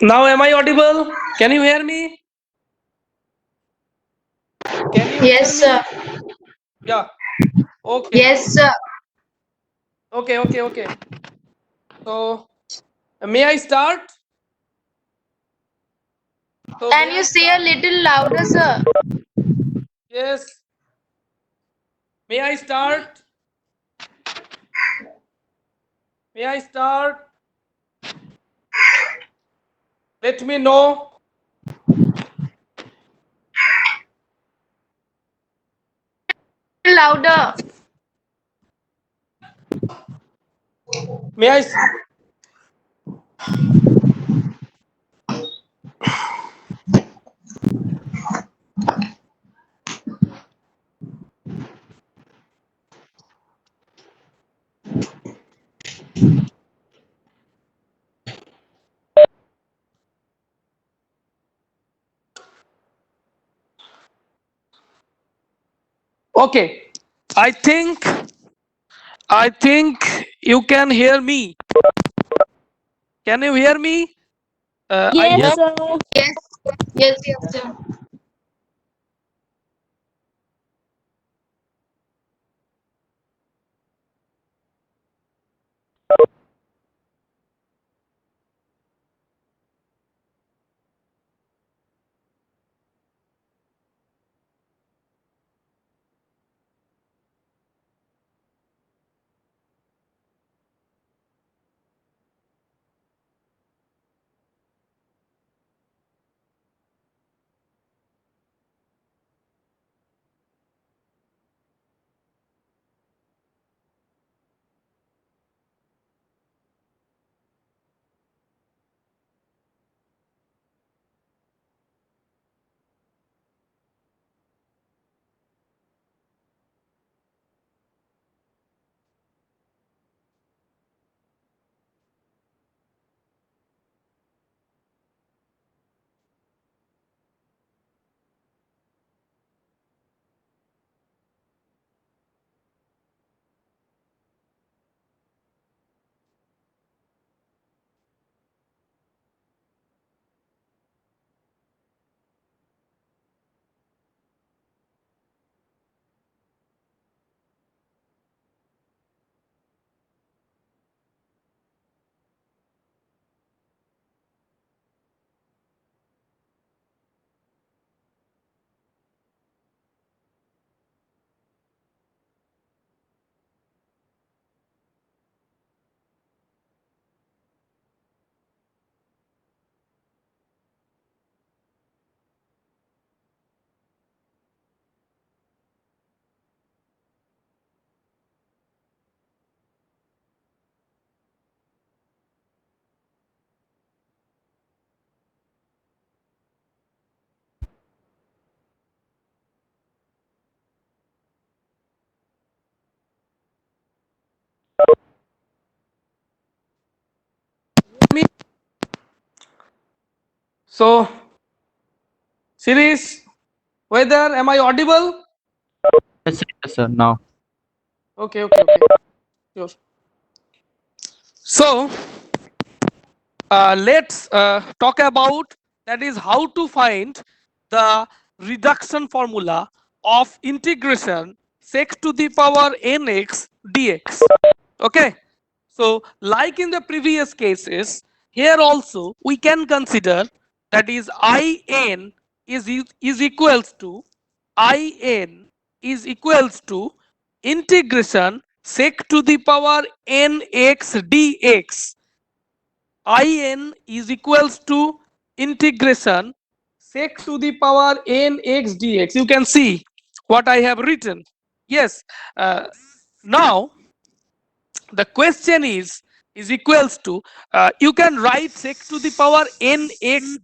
Now, am I audible? Can you hear me? Can you hear Yes, sir. me? Yeah. Okay. Yes, sir. Okay. So, may I start? So, may Can you I say a start? little louder, sir? Yes. May I start? May I start? Let me know. Louder. May I? Okay. I think. I think you can hear me. Can you hear me? I Yes, have. sir. Yes. Yes, sir. So Shirish, whether am I audible? Yes, sir. Now. Okay. Sure. So let's talk about, that is, how to find the reduction formula of integration sec to the power nx dx. Okay, so like in the previous cases, here also we can consider, that is, in is equals to in is equals to integration sec to the power nx dx. In is equals to integration sec to the power nx dx. You can see what I have written. Yes. Now the question is equals to, you can write sec to the power nx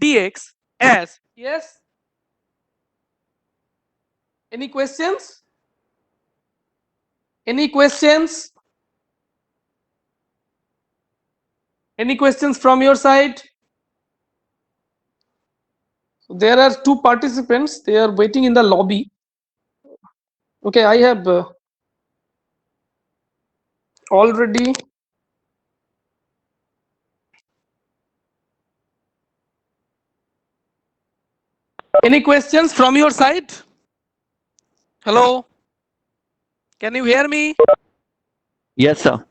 dx as, yes, any questions, any questions, any questions from your side? There are two participants, they are waiting in the lobby. Okay, I have already any questions from your side? Hello, can you hear me? Yes, sir.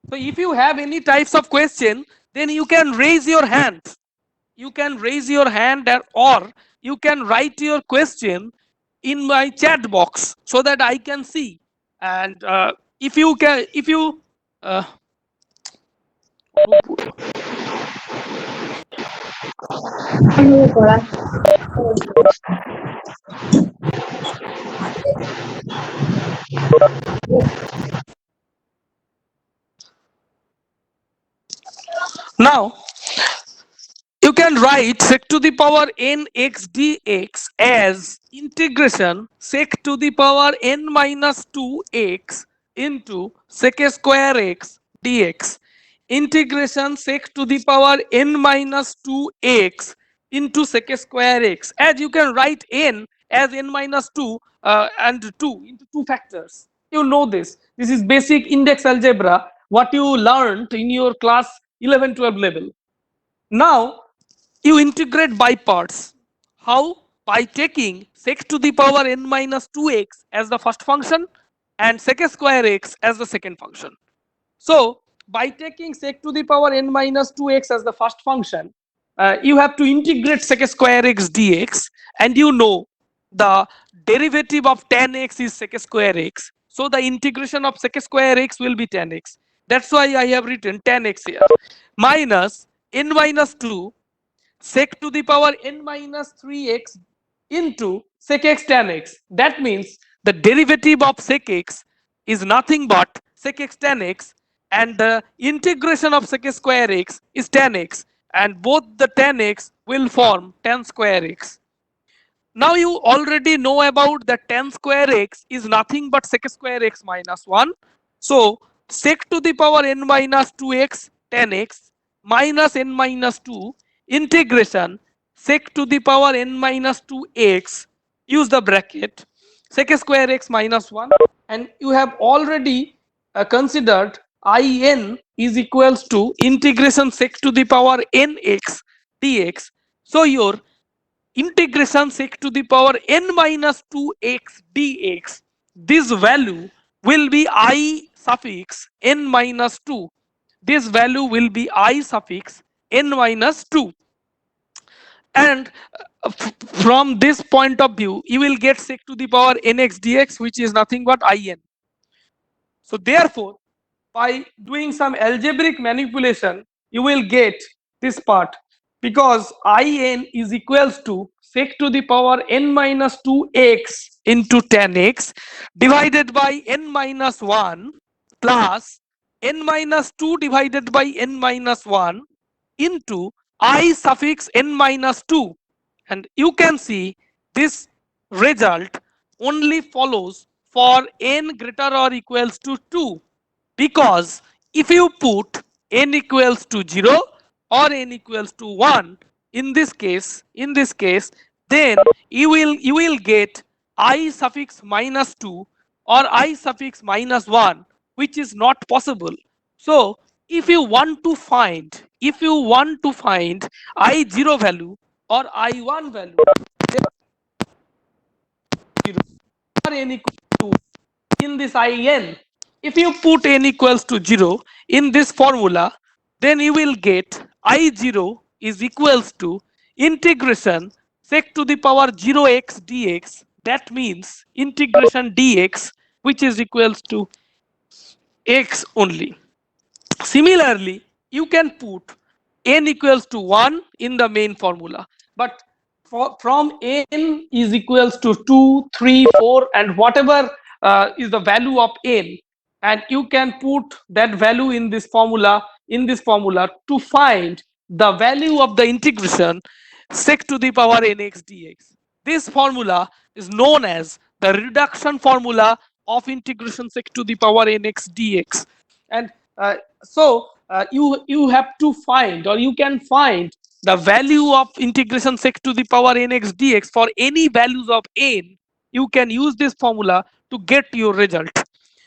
So if you have any types of question, then you can raise your hand. You can raise your hand, or you can write your question in my chat box so that I can see. And if you can, if you now you can write sec to the power nx dx as integration sec to the power n minus 2x into sec square x dx. Integration sec to the power n minus 2x into sec square x, as you can write n as n minus 2 and 2 into two factors. You know this. This is basic index algebra, what you learned in your class 11-12 level. Now you integrate by parts. How? By taking sec to the power n minus 2x as the first function and sec square x as the second function. So by taking sec to the power n minus 2x as the first function, you have to integrate sec square x dx, and you know the derivative of tan x is sec square x. So the integration of sec square x will be tan x. That's why I have written tan x here, minus n minus 2 sec to the power n minus 3x into sec x tan x. That means the derivative of sec x is nothing but sec x tan x, and the integration of sec square x is tan x, and both the tan x will form tan square x. Now you already know about that tan square x is nothing but sec square x minus 1. So sec to the power n minus 2x tan x minus n minus 2 integration sec to the power n minus 2x, use the bracket, sec square x minus 1, and you have already considered in is equals to integration sec to the power nx dx. So your integration sec to the power n minus 2x dx, this value will be I suffix n minus 2. This value will be I suffix n minus 2. And from this point of view, you will get sec to the power nx dx, which is nothing but in. So therefore, by doing some algebraic manipulation, you will get this part, because in is equals to sec to the power n minus 2x into tan x divided by n minus 1 plus n minus 2 divided by n minus 1 into I suffix n minus 2. And you can see this result only follows for n greater or equals to 2, because if you put n equals to 0, or n equals to 1, in this case, then you will get I suffix minus 2 or I suffix minus 1, which is not possible. So if you want to find, I0 value or I1 value, then 0 or n equals to in this in. If you put n equals to 0 in this formula, then you will get I0 is equals to integration sec to the power 0x dx. That means integration dx, which is equals to x only. Similarly, you can put n equals to 1 in the main formula, but from n is equals to 2, 3, 4, and whatever is the value of n, and you can put that value in this formula, to find the value of the integration sec to the power nx dx. This formula is known as the reduction formula of integration sec to the power nx dx. And you have to find, or you can find the value of integration sec to the power nx dx for any values of n. You can use this formula to get your result.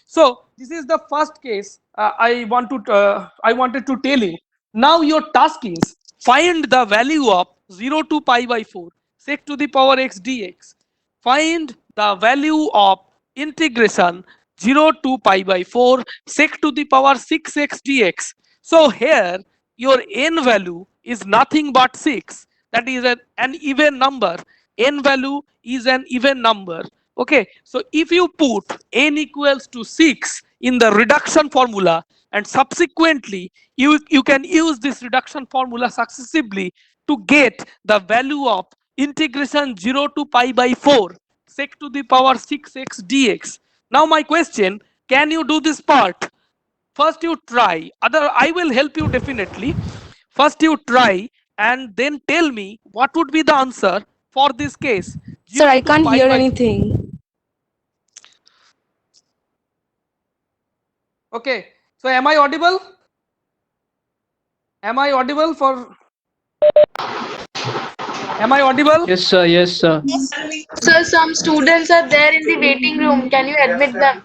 So this is the first case I wanted to tell you. Now your task is find the value of 0 to pi by 4 sec to the power x dx. Find the value of integration 0 to pi by 4 sec to the power 6x dx. So here your n value is nothing but 6. That is an even number. N value is an even number. Okay, so if you put n equals to 6 in the reduction formula, and subsequently you can use this reduction formula successively to get the value of integration 0 to pi by 4 sec to the power 6x dx. Now my question, can you do this part? First you try, other I will help you definitely. First you try and then tell me what would be the answer for this case, Sir, 0 I to can't pi hear by 4. anything. Okay, so am I audible? Am I audible for? Am I audible? Yes, sir. Yes, sir. Sir, some students are there in the waiting room. Can you admit them?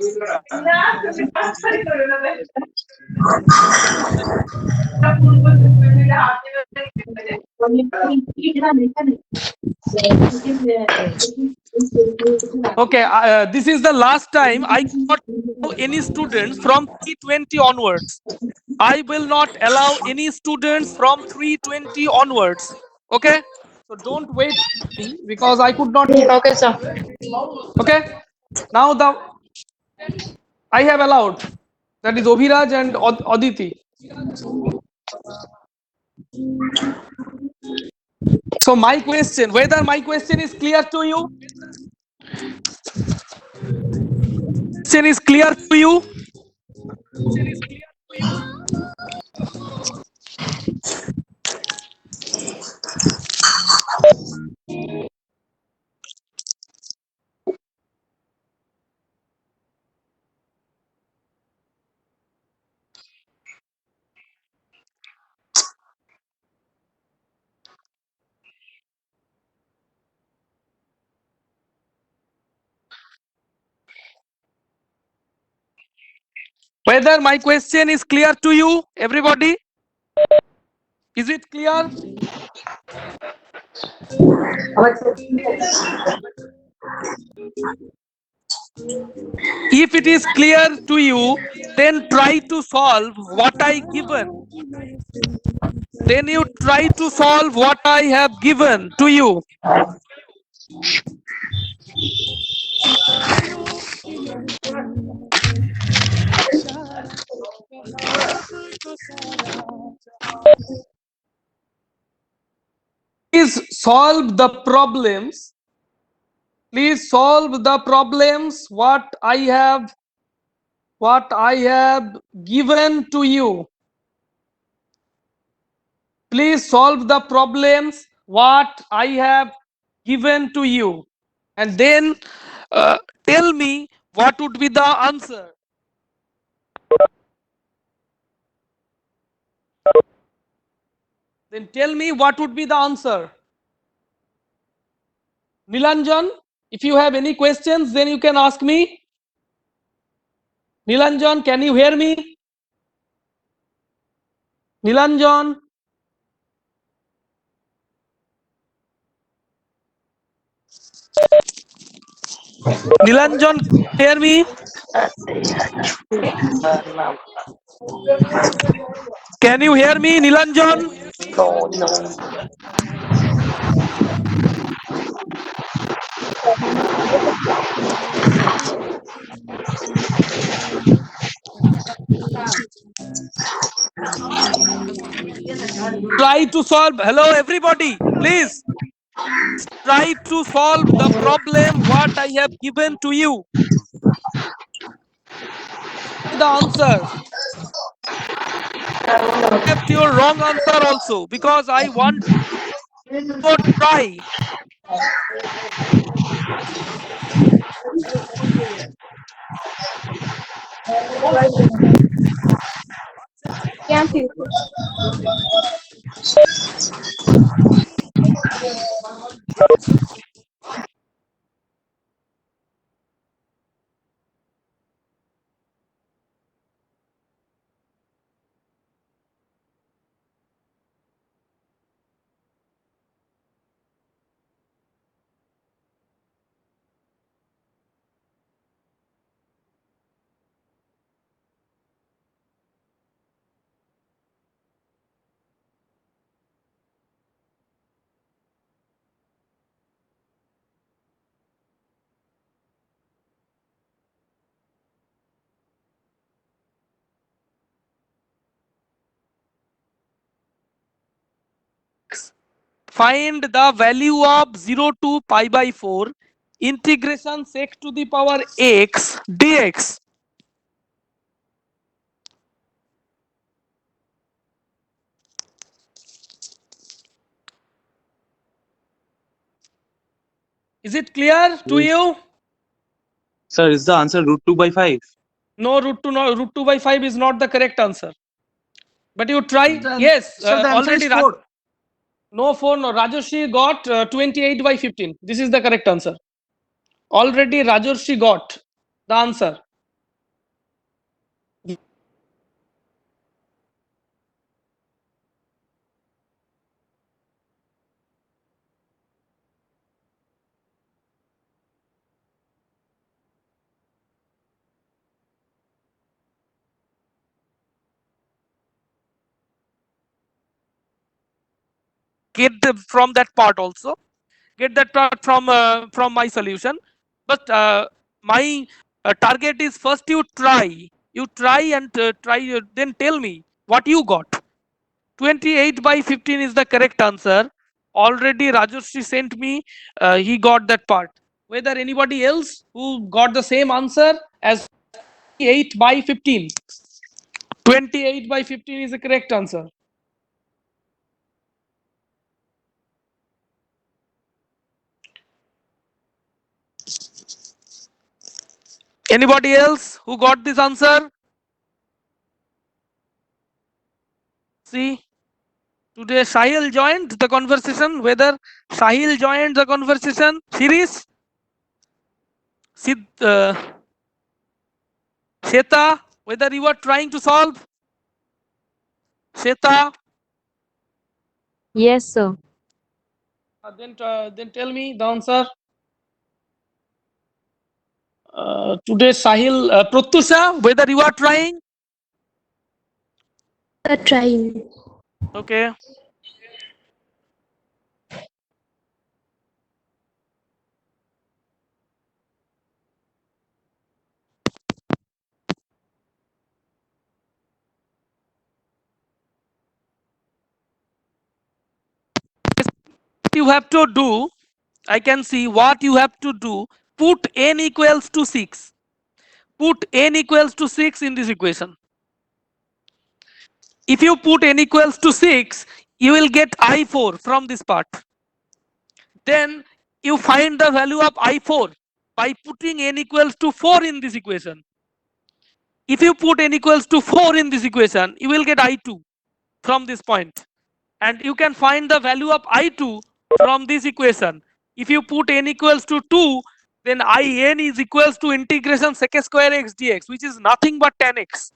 Okay, this is the last time I cannot allow any students from 320 onwards. I will not allow any students from 320 onwards. Okay, so don't wait for me because I could not hear. Okay, sir. Okay, now the I have allowed, that is Obhiraj and Aditi. So my question, whether my question is clear to you? Question is clear to you? Whether my question is clear to you, everybody? Is it clear? If it is clear to you, then try to solve what I given. Then you try to solve what I have given to you. Please solve the problems. Please solve the problems what I have given to you. Please solve the problems what I have given to you, and then tell me what would be the answer. Then tell me what would be the answer. Nilanjan, if you have any questions, then you can ask me. Nilanjan, can you hear me? Nilanjan. Nilanjan, hear me? Can you hear me, Nilanjan? No, no. Try to solve. Hello, everybody. Please try to solve the problem what I have given to you. The answer. Accept your wrong answer also because I want to try. Find the value of 0 to pi by 4 integration sec to the power x dx. Is it clear to you? Sir, is the answer root 2 by 5? No, root 2 by 5 is not the correct answer. But you try. Yes, So the answer already is 4. no 4, no. Rajarshi got 28 by 15. This is the correct answer. Already Rajarshi got the answer. Get from that part also. Get that part from my solution. But my target is first you try. You try and try. Then tell me what you got. 28 by 15 is the correct answer. Already Rajarshi sent me. He got that part. Whether anybody else who got the same answer as 8 by 15. 28 by 15 is the correct answer. Anybody else who got this answer? See, today Sahil joined the conversation. Whether Sahil joined the conversation, Shirish, Sid, Sheta, whether you are trying to solve, Sheta, Yes, sir. then tell me the answer. Today Sahil, Pratyusha, whether you are trying. Trying. Okay. You have to do, I can see what you have to do. Put n equals to 6. Put n equals to 6 in this equation. If you put n equals to 6, you will get I4 from this part. Then you find the value of I4 by putting n equals to 4 in this equation. If you put n equals to 4 in this equation, you will get I2 from this point. and you can find the value of I2 from this equation. If you put n equals to 2, then In is equals to integration sec square x dx, which is nothing but tan x.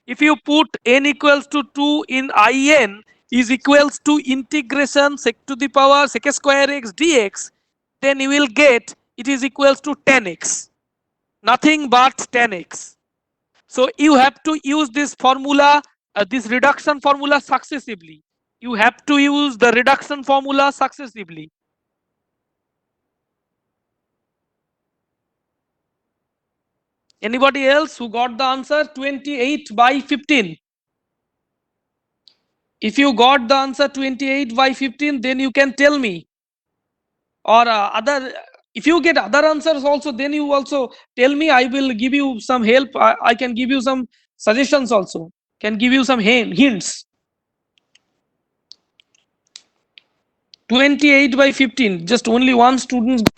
If you put n equals to 2 in In is equals to integration sec to the power sec square x dx, then you will get it is equals to tan x, nothing but tan x. So you have to use this formula, this reduction formula successively. You have to use the reduction formula successively. Anybody else who got the answer? 28 by 15. If you got the answer 28 by 15, then you can tell me. Or other, if you get other answers also, then you also tell me. I will give you some help. I can give you some suggestions also. Can give you some hints. 28 by 15. Just only one student.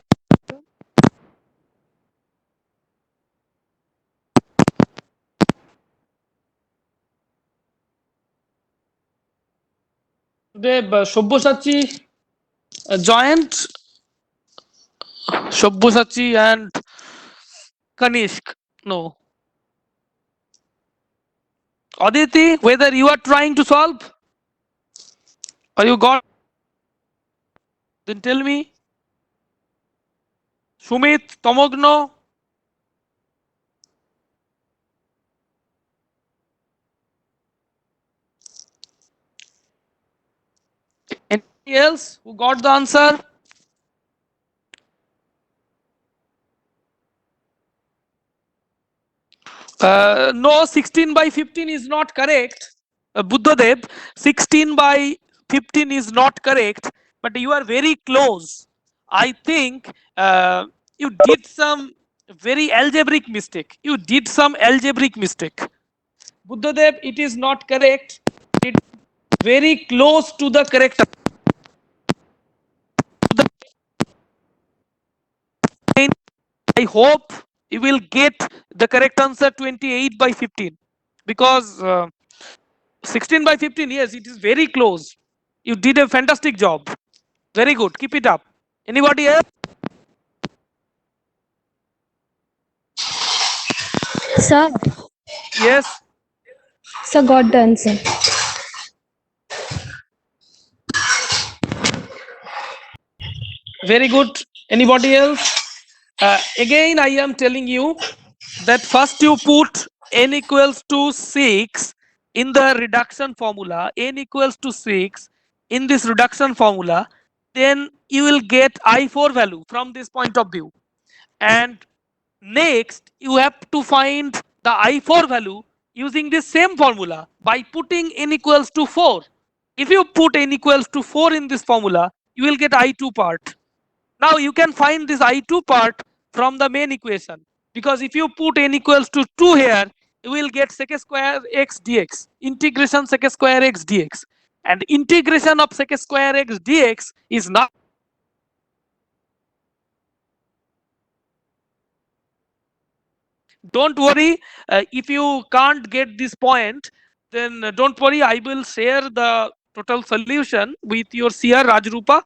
Today, Shobhosachi joined. Shobhosachi and Kanishk. No. Aditi, whether you are trying to solve or you got, then tell me. Sumit, Tomogno. Anybody else who got the answer? No, 16 by 15 is not correct. Buddhadev, 16 by 15 is not correct, but you are very close. I think you did some very algebraic mistake. You did some algebraic mistake. Buddhadev, it is not correct. It is very close to the correct. I hope you will get the correct answer 28 by 15, because 16 by 15, yes, it is very close. You did a fantastic job. Very good. Keep it up. Anybody else? Sir, Yes. sir got the answer. Very good. Anybody else? Again, I am telling you that first you put n equals to 6 in the reduction formula, n equals to 6 in this reduction formula, then you will get I4 value from this point of view. And next, you have to find the I4 value using this same formula by putting n equals to 4. If you put n equals to 4 in this formula, you will get I2 part. Now you can find this I2 part from the main equation, because if you put n equals to 2 here, you will get sec square x dx, integration sec square x dx, and integration of sec square x dx is not. Don't worry, if you can't get this point, then don't worry, I will share the total solution with your CR Rajrupa,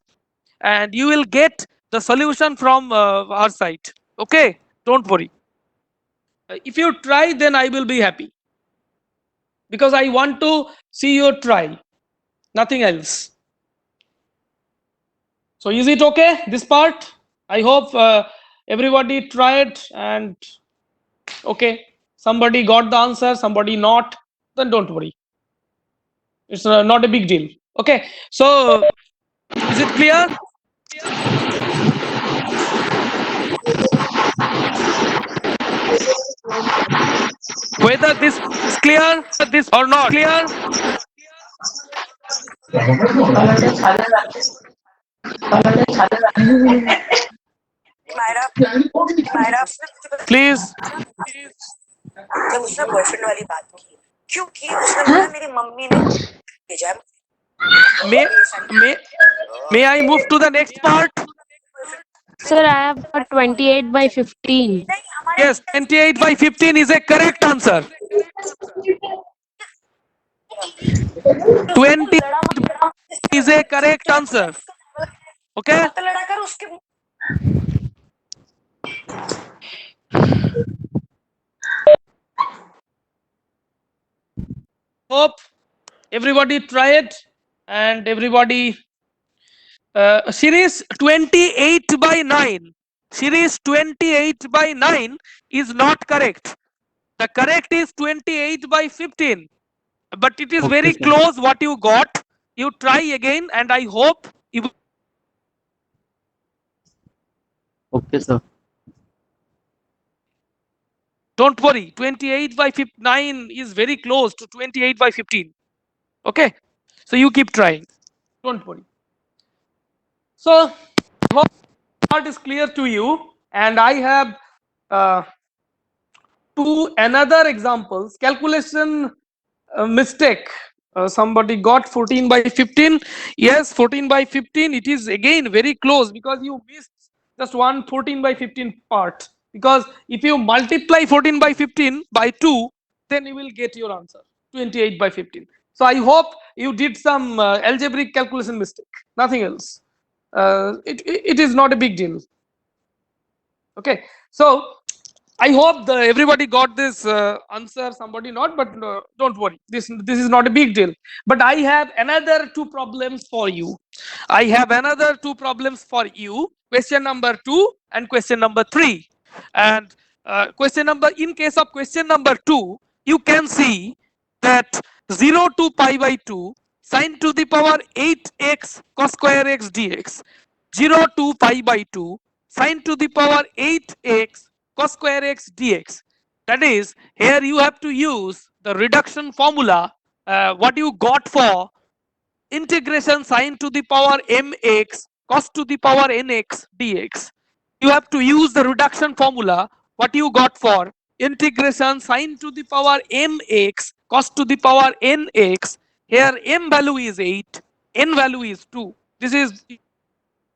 and you will get the solution from our site. Okay, don't worry. If you try, then I will be happy, because I want to see your try, nothing else. So is it okay, this part? I hope everybody tried, and okay, somebody got the answer, somebody not, then don't worry, it's not a big deal. Okay, so is it clear? Whether this is clear, this or not clear? Please. जब उसने boyfriend वाली बात की, क्योंकि उसने बोला मेरी mummy ने भेजा है। May I move to the next part? Sir, I have got 28 by 15. Yes, 28 by 15 is a correct answer. 20 a correct answer. Okay. हाथ लड़ाकर उसके Hope everybody try it and everybody. Series 28/9. Series 28/9 is not correct. The correct is 28/15. But it is Okay, very sir. close what you got. You try again and I hope you. Okay, sir. Don't worry, 28/9 is very close to 28/15. Okay, so you keep trying. Don't worry. So, hope part is clear to you, and I have two another examples. Calculation mistake. Somebody got 14/15. Yes, 14/15. It is again very close because you missed just one 14/15 part. Because if you multiply 14/15 by 2, then you will get your answer 28/15. So I hope you did some algebraic calculation mistake. Nothing else. It is not a big deal. Okay. So I hope everybody got this answer. Somebody not, but don't worry. This is not a big deal. But I have another two problems for you. I have another two problems for you. Question number 2 and question number 3. And question number in case of question number 2, you can see that 0 to pi by 2 sine to the power 8x cos square x dx. 0 to pi by 2 sine to the power 8x cos square x dx. That is, here you have to use the reduction formula what you got for integration sine to the power mx cos to the power nx dx. You have to use the reduction formula what you got for integration sine to the power mx cos to the power nx. Here m value is 8, n value is 2. This is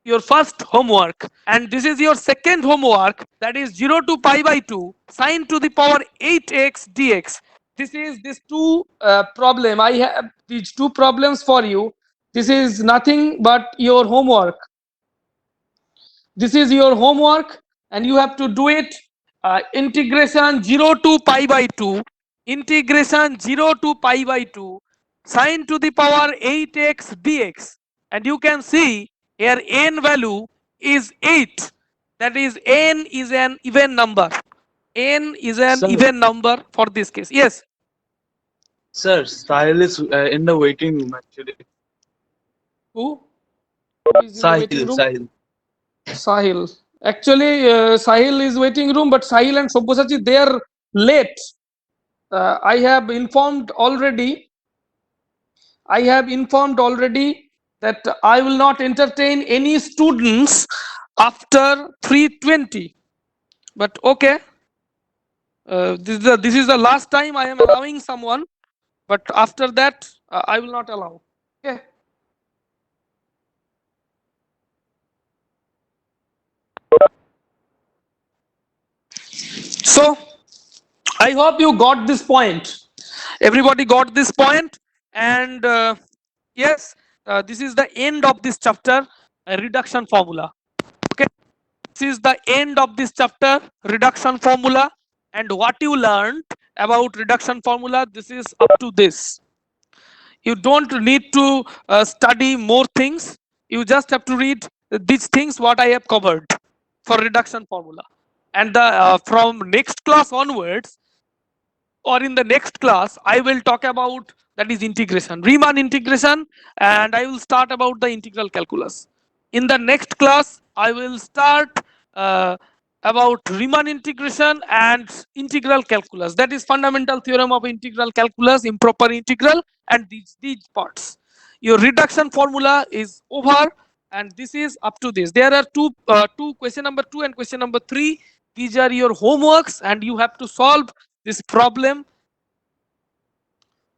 your first homework, and this is your second homework, that is 0 to pi by 2 sine to the power 8x dx. This is this two problem. I have these two problems for you. This is nothing but your homework. This is your homework and you have to do it. Integration 0 to pi by 2, integration 0 to pi by 2 sine to the power 8x dx, and you can see here n value is 8. That is, n is an even number. N is an Sir. even number for this case. Yes. Sir, Sahil is in the waiting room actually. Who? Who is in the waiting room? Sahil. Sahil. Actually, Sahil is waiting room, but Sahil and Sabyasachi, they are late. I have informed already. I have informed already that I will not entertain any students after 3:20. But okay, this is the last time I am allowing someone. But after that, I will not allow. Okay. So I hope you got this point. Everybody got this point, and yes, this is the end of this chapter, reduction formula. Okay, this is the end of this chapter, reduction formula, and what you learned about reduction formula, this is up to this. You don't need to study more things. You just have to read these things what I have covered for reduction formula, and the from next class onwards, or in the next class, I will talk about that is integration, Riemann integration, and I will start about the integral calculus. In the next class, I will start about Riemann integration and integral calculus. That is fundamental theorem of integral calculus, improper integral, and these parts. Your reduction formula is over, and this is up to this. There are two question number 2 and question number 3. These are your homeworks, and you have to solve this problem.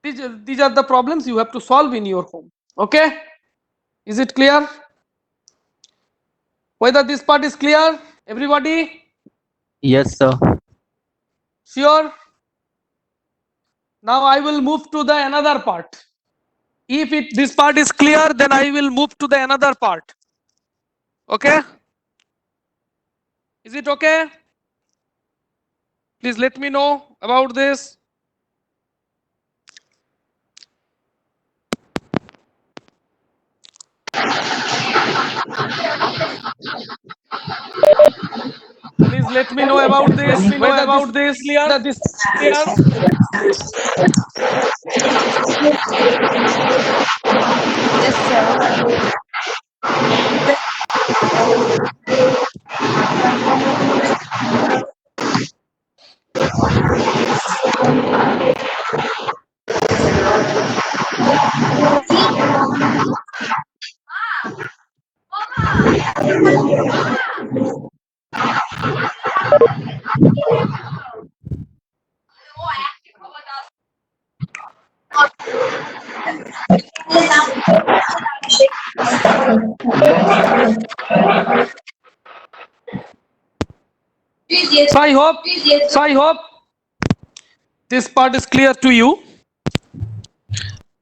These are the problems you have to solve in your home. Okay, is it clear? Whether this part is clear, everybody? Yes, sir. Sure. Now I will move to the another part. If this part is clear, then I will move to the another part. Okay? Is it okay? Please let me know about this. Please let me know about this. Whether this clear. Whether this clear. Yes, sir. So I hope this part is clear to you.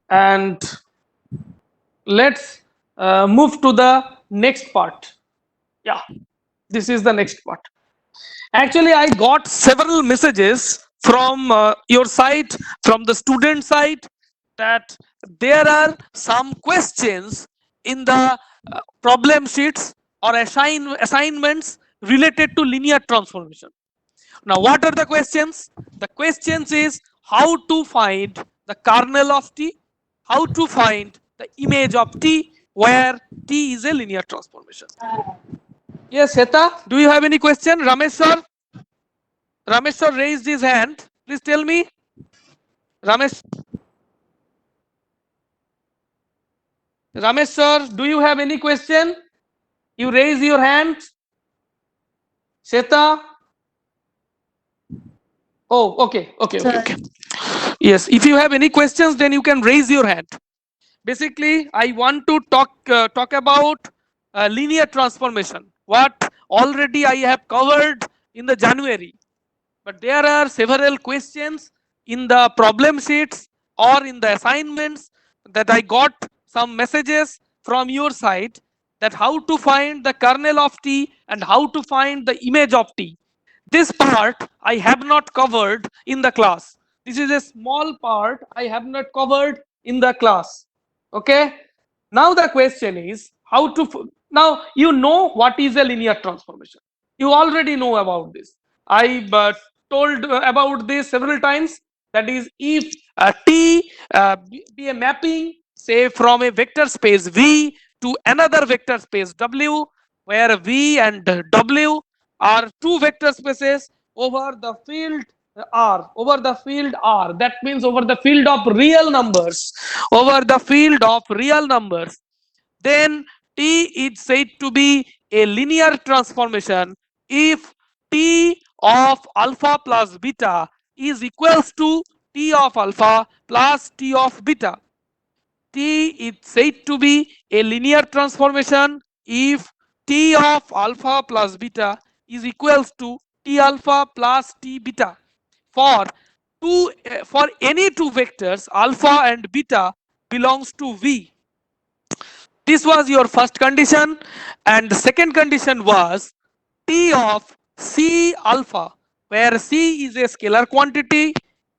And let's move to the next part. Yeah, this is the next part. Actually, I got several messages from your side, from the student side, that there are some questions in the problem sheets or assignments related to linear transformation. Now, what are the questions? The questions is how to find the kernel of T, how to find the image of T, where T is a linear transformation. Yes, Heta, do you have any question? Ramesh sir? Ramesh sir raised his hand. Please tell me. Ramesh. Ramesh sir, do you have any question? You raise your hand. Sheta. Oh, okay. Yes, if you have any questions, then you can raise your hand. Basically, I want to talk about linear transformation. What already I have covered in the January. But there are several questions in the problem sheets or in the assignments that I got some messages from your side, that how to find the kernel of T and how to find the image of T. This part I have not covered in the class. This is a small part I have not covered in the class. Okay. Now the question is how to. Now you know what is a linear transformation. You already know about this. I told about this several times. That is, if T be a mapping, say from a vector space V to another vector space W, where V and W are two vector spaces over the field R, over the field R. That means over the field of real numbers, over the field of real numbers. Then T is said to be a linear transformation if T of alpha plus beta is equals to T of alpha plus T of beta. T is said to be a linear transformation if T of alpha plus beta is equals to T alpha plus T beta for for any two vectors alpha and beta belongs to V. This was your first condition, and the second condition was T of C alpha, where C is a scalar quantity,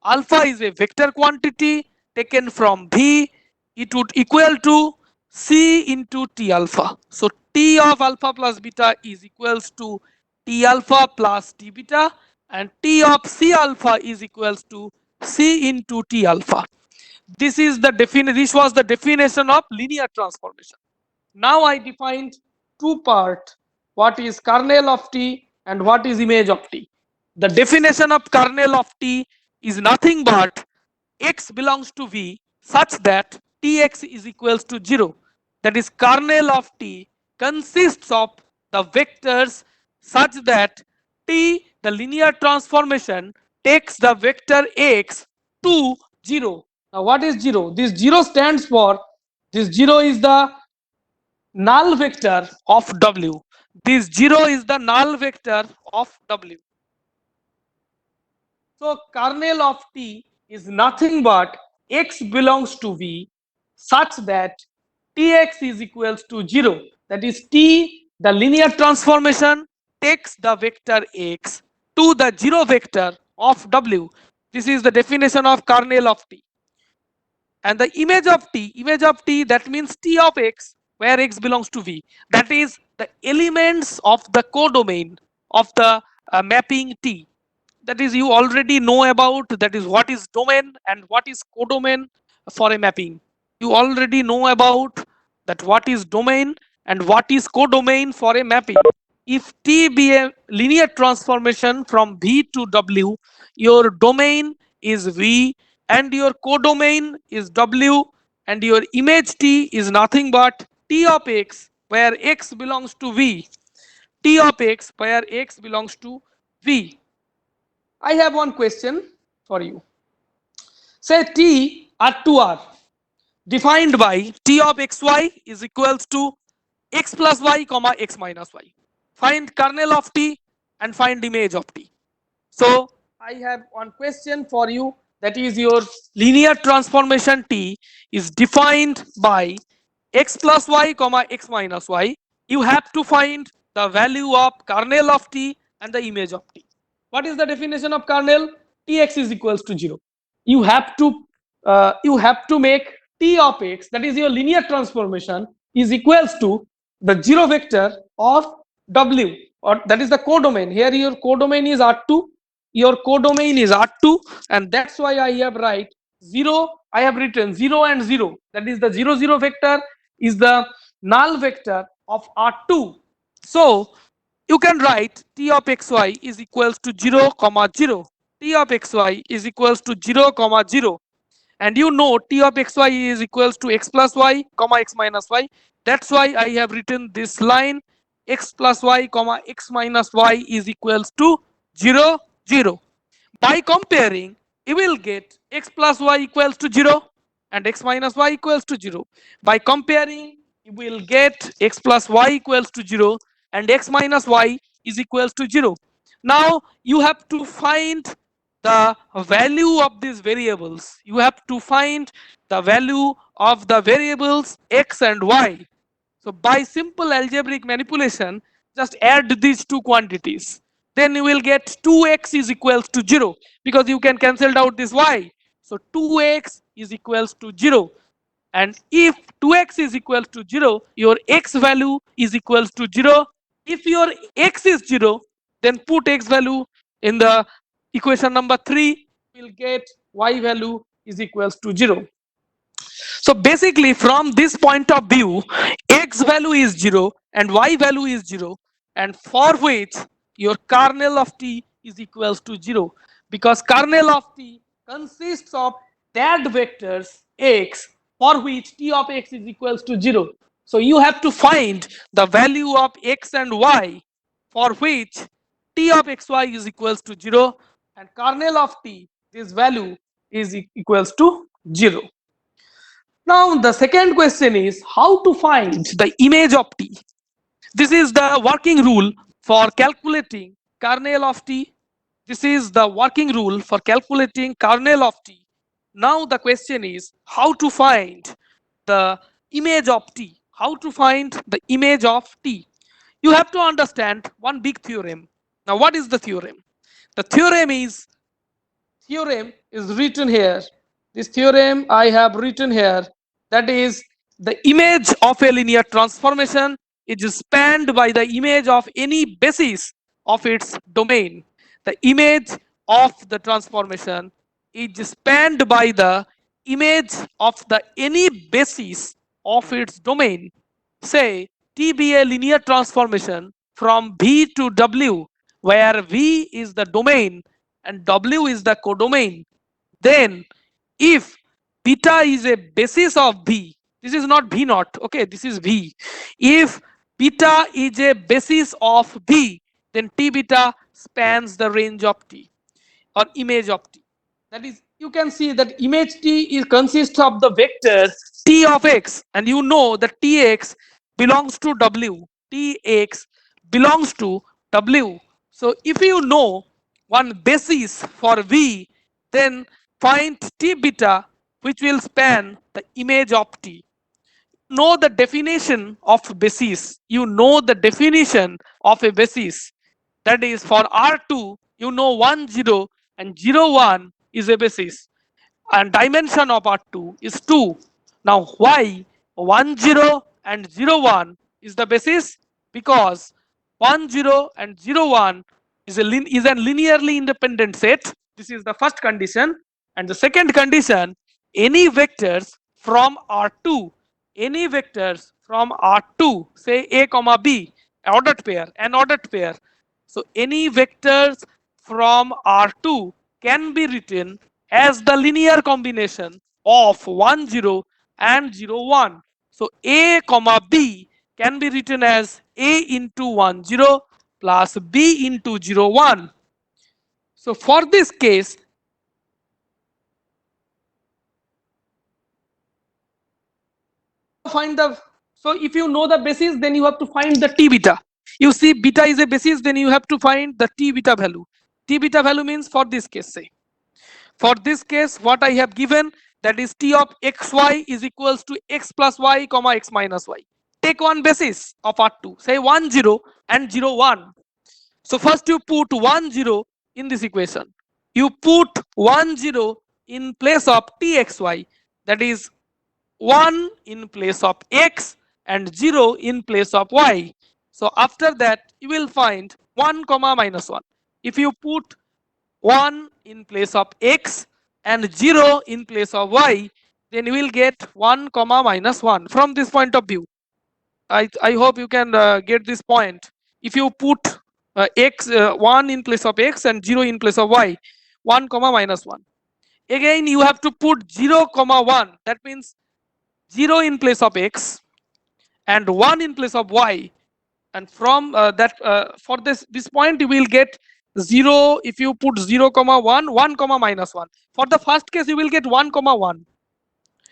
alpha is a vector quantity taken from V. It would equal to C into T alpha. So T of alpha plus beta is equals to T alpha plus T beta, and T of C alpha is equals to C into T alpha. This was the definition of linear transformation. Now I defined two parts, what is kernel of T and what is image of T. The definition of kernel of T is nothing but x belongs to V such that Tx is equals to 0. That is, kernel of T consists of the vectors such that T, the linear transformation, takes the vector x to 0. Now what is 0? This 0 stands for, this 0 is the null vector of W. This 0 is the null vector of W. So kernel of T is nothing but x belongs to V such that Tx is equals to 0. That is T, the linear transformation takes the vector x to the 0 vector of W. This is the definition of kernel of T. And the image of T, that means T of x, where x belongs to V. That is the elements of the codomain of the mapping T. That is, you already know about, that is what is domain and what is codomain for a mapping. You already know about that what is domain and what is codomain for a mapping. If T be a linear transformation from V to W, your domain is V and your codomain is W, and your image T is nothing but T of x where x belongs to V. T of x where x belongs to V. I have one question for you. Say T R2R defined by T of xy is equals to x plus y comma x minus y. Find kernel of T and find image of T. So I have one question for you, that is your linear transformation T is defined by x plus y comma x minus y. You have to find the value of kernel of T and the image of T. What is the definition of kernel? Tx is equals to 0. You have to make T of x, that is your linear transformation, is equals to the 0 vector of W, or that is the codomain. Here your codomain is R2, your codomain is R2, and that's why I have written 0 and 0. That is the 0 0 vector is the null vector of R2. So you can write T of xy is equals to 0 comma 0. T of xy is equals to 0 comma 0. And you know T of xy is equals to x plus y comma x minus y. That's why I have written this line, x plus y comma x minus y is equals to 0 0. By comparing, you will get x plus y equals to 0 and x minus y equals to 0. By comparing, you will get x plus y equals to 0 and x minus y is equals to 0. Now you have to find the value of these variables. You have to find the value of the variables x and y. So by simple algebraic manipulation, just add these two quantities. Then you will get 2x is equals to 0, because you can cancel out this y. So 2x is equals to 0. And if 2x is equals to 0, your x value is equals to 0. If your x is 0, then put x value in the equation number 3, you will get y value is equals to 0. So basically from this point of view, x value is 0 and y value is 0, and for which your kernel of T is equals to 0, because kernel of T consists of that vectors x for which T of x is equals to 0. So you have to find the value of x and y for which T of xy is equals to 0, and kernel of T, this value is equals to 0. Now the second question is how to find the image of T. This is the working rule for calculating kernel of T. This is the working rule for calculating kernel of T. Now the question is how to find the image of T. How to find the image of T. You have to understand one big theorem. Now what is the theorem? The theorem is written here. This theorem I have written here. That is, the image of a linear transformation is spanned by the image of any basis of its domain. The image of the transformation is spanned by the image of the any basis of its domain. Say T be a linear transformation from V to W, where V is the domain and W is the codomain. Then if beta is a basis of V, this is not V naught, okay, this is V. If beta is a basis of V, then T beta spans the range of T or image of T. That is, you can see that image T is consists of the vector T of x, and you know that Tx belongs to W. Tx belongs to W. So if you know one basis for V, then find T beta which will span the image of T. Know the definition of basis. You know the definition of a basis. That is, for R2, you know 1 0 and 0 1 is a basis, and dimension of R2 is 2. Now, why 1 0 and 0 1 is the basis? Because 1 0 and 0 1 is a linearly independent set. This is the first condition. And the second condition, any vectors from R2, any vectors from R2, say A comma B, ordered pair, an ordered pair. So any vectors from R2 can be written as the linear combination of 1 0 and 0 1. So A comma B can be written as A into 1 0 plus B into 0 1. So for this case, find the, so if you know the basis, then you have to find the T beta. You see beta is a basis, then you have to find the T beta value. T beta value means, for this case, say, for this case what I have given, that is T of xy is equals to x plus y comma x minus y. Take one basis of R2, say 1 0 and 0 1. So first you put 1 0 in this equation. You put 1 0 in place of Txy, that is 1 in place of x and 0 in place of y. So after that you will find 1 comma minus 1. If you put 1 in place of x and 0 in place of y, then you will get 1 comma minus 1. From this point of view, I hope you can get this point. If you put 1 in place of x and 0 in place of y, 1 comma minus 1. Again you have to put 0 comma 1, that means 0 in place of x and 1 in place of y, and from that for this point you will get 0. If you put 0 comma 1, 1 comma minus 1. For the first case you will get 1 comma 1,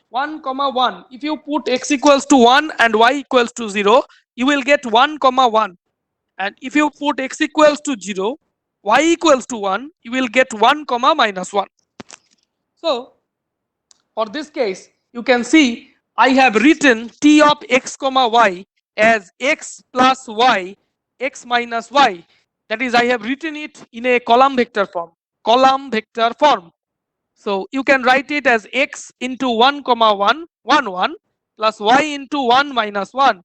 1 comma 1. If you put x equals to 1 and y equals to 0, you will get 1 comma 1. And if you put x equals to 0, y equals to 1, you will get 1 comma minus 1. So for this case you can see I have written T of x comma y as x plus y, x minus y. That is, I have written it in a column vector form. Column vector form. So you can write it as x into 1 comma 1 1 1 plus y into 1 minus 1.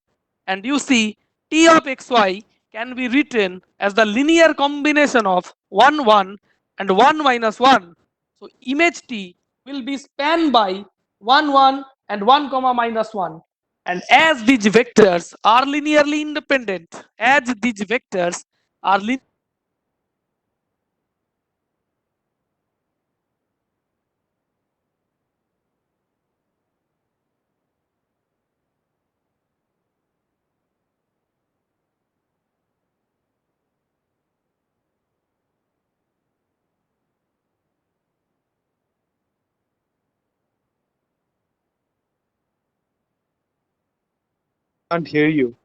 And you see T of xy can be written as the linear combination of 1 1 and 1 minus 1. So image T will be spanned by 1 1 and 1 comma minus 1. And as these vectors are linearly independent, as these vectors are Can't hear you.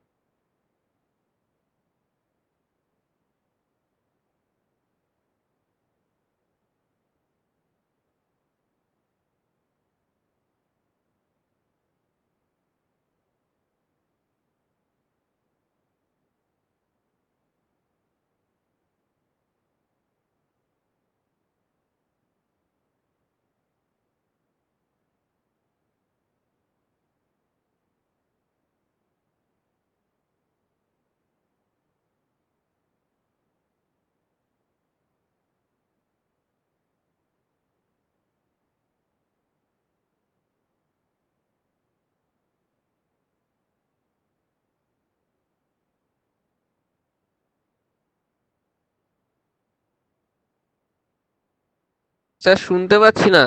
Sir শুনতে পাচ্ছি না।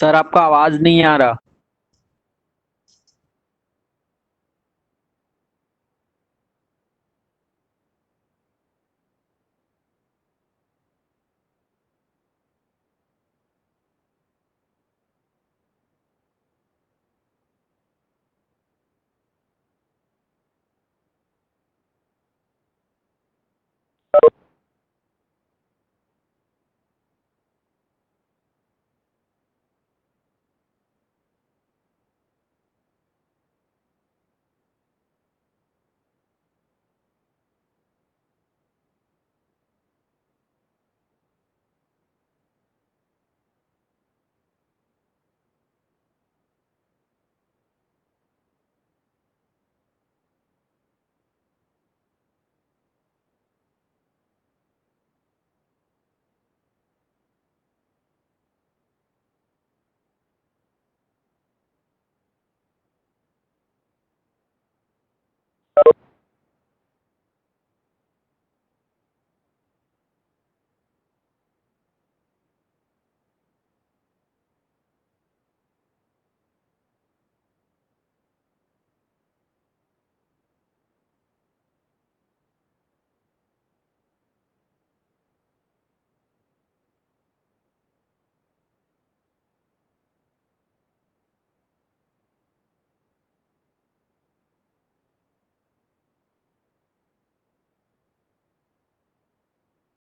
Sir आपका आवाज नहीं आ रहा।